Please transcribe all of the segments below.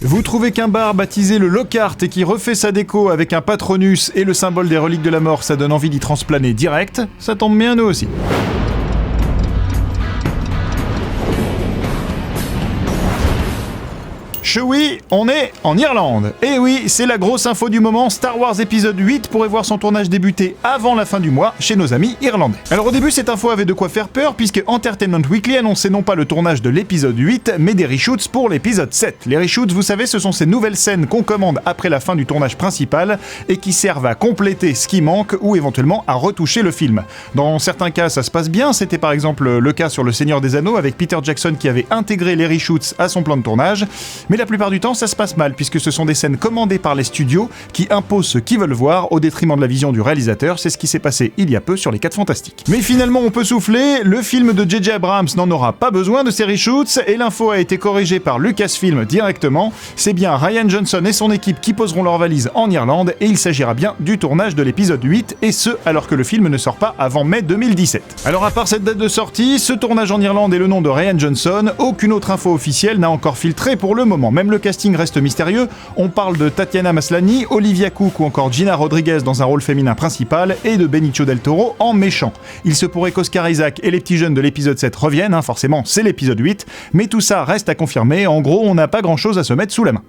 Vous trouvez qu'un bar baptisé le Lockhart et qui refait sa déco avec un Patronus et le symbole des reliques de la mort, ça donne envie d'y transplaner direct? Ça tombe bien, nous aussi. Oui, on est en Irlande. Et oui, c'est la grosse info du moment, Star Wars épisode 8 pourrait voir son tournage débuter avant la fin du mois chez nos amis irlandais. Alors au début, cette info avait de quoi faire peur puisque Entertainment Weekly annonçait non pas le tournage de l'épisode 8, mais des reshoots pour l'épisode 7. Les reshoots, vous savez, ce sont ces nouvelles scènes qu'on commande après la fin du tournage principal et qui servent à compléter ce qui manque ou éventuellement à retoucher le film. Dans certains cas, ça se passe bien, c'était par exemple le cas sur Le Seigneur des Anneaux avec Peter Jackson qui avait intégré les reshoots à son plan de tournage, mais la plupart du temps, ça se passe mal, puisque ce sont des scènes commandées par les studios qui imposent ce qu'ils veulent voir au détriment de la vision du réalisateur. C'est ce qui s'est passé il y a peu sur Les 4 Fantastiques. Mais finalement, on peut souffler, le film de J.J. Abrams n'en aura pas besoin de ces reshoots, et l'info a été corrigée par Lucasfilm directement. C'est bien Rian Johnson et son équipe qui poseront leurs valises en Irlande, et il s'agira bien du tournage de l'épisode 8, et ce, alors que le film ne sort pas avant mai 2017. Alors à part cette date de sortie, ce tournage en Irlande et le nom de Rian Johnson, aucune autre info officielle n'a encore filtré pour le moment. Même le casting reste mystérieux, on parle de Tatiana Maslany, Olivia Cooke ou encore Gina Rodriguez dans un rôle féminin principal et de Benicio del Toro en méchant. Il se pourrait qu'Oscar Isaac et les petits jeunes de l'épisode 7 reviennent, forcément c'est l'épisode 8, mais tout ça reste à confirmer, en gros on n'a pas grand chose à se mettre sous la main.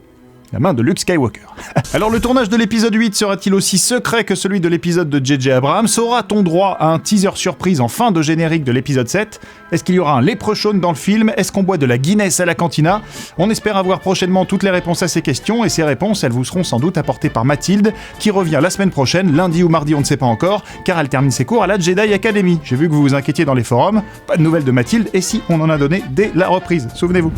La main de Luke Skywalker. Alors le tournage de l'épisode 8 sera-t-il aussi secret que celui de l'épisode de J.J. Abrams? Aura-t-on droit à un teaser surprise en fin de générique de l'épisode 7? Est-ce qu'il y aura un Leprechaun dans le film? Est-ce qu'on boit de la Guinness à la cantina? On espère avoir prochainement toutes les réponses à ces questions, et ces réponses, elles vous seront sans doute apportées par Mathilde, qui revient la semaine prochaine, lundi ou mardi, on ne sait pas encore, car elle termine ses cours à la Jedi Academy. J'ai vu que vous vous inquiétiez dans les forums, pas de nouvelles de Mathilde, et si on en a donné dès la reprise, souvenez-vous.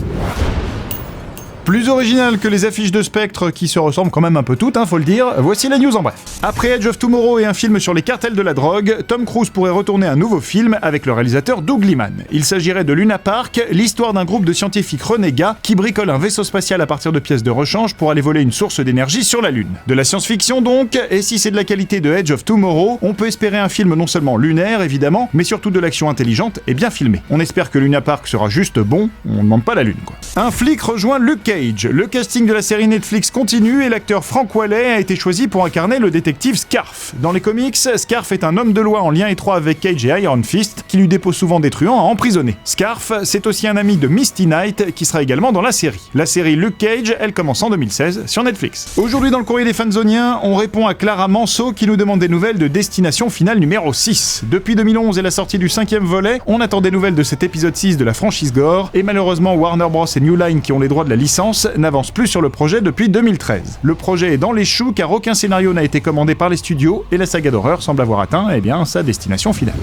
Plus original que les affiches de Spectre qui se ressemblent quand même un peu toutes, faut le dire, voici la news en bref. Après Edge of Tomorrow et un film sur les cartels de la drogue, Tom Cruise pourrait retourner un nouveau film avec le réalisateur Doug Liman. Il s'agirait de Luna Park, l'histoire d'un groupe de scientifiques renégats qui bricolent un vaisseau spatial à partir de pièces de rechange pour aller voler une source d'énergie sur la Lune. De la science-fiction donc, et si c'est de la qualité de Edge of Tomorrow, on peut espérer un film non seulement lunaire évidemment, mais surtout de l'action intelligente et bien filmée. On espère que Luna Park sera juste bon, on ne demande pas la Lune quoi. Un flic rejoint Luke Cage. Le casting de la série Netflix continue et l'acteur Frank Wallet a été choisi pour incarner le détective Scarf. Dans les comics, Scarf est un homme de loi en lien étroit avec Cage et Iron Fist, qui lui dépose souvent des truands à emprisonner. Scarf, c'est aussi un ami de Misty Knight, qui sera également dans la série. La série Luke Cage, elle commence en 2016 sur Netflix. Aujourd'hui dans le courrier des fanzoniens, on répond à Clara Manceau qui nous demande des nouvelles de Destination Finale numéro 6. Depuis 2011 et la sortie du 5e volet, on attend des nouvelles de cet épisode 6 de la franchise Gore, et malheureusement Warner Bros et New Line qui ont les droits de la licence n'avance plus sur le projet depuis 2013. Le projet est dans les choux car aucun scénario n'a été commandé par les studios et la saga d'horreur semble avoir atteint sa destination finale.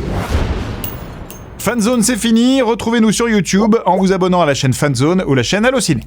Fanzone c'est fini, retrouvez-nous sur YouTube en vous abonnant à la chaîne Fanzone ou la chaîne Allociné.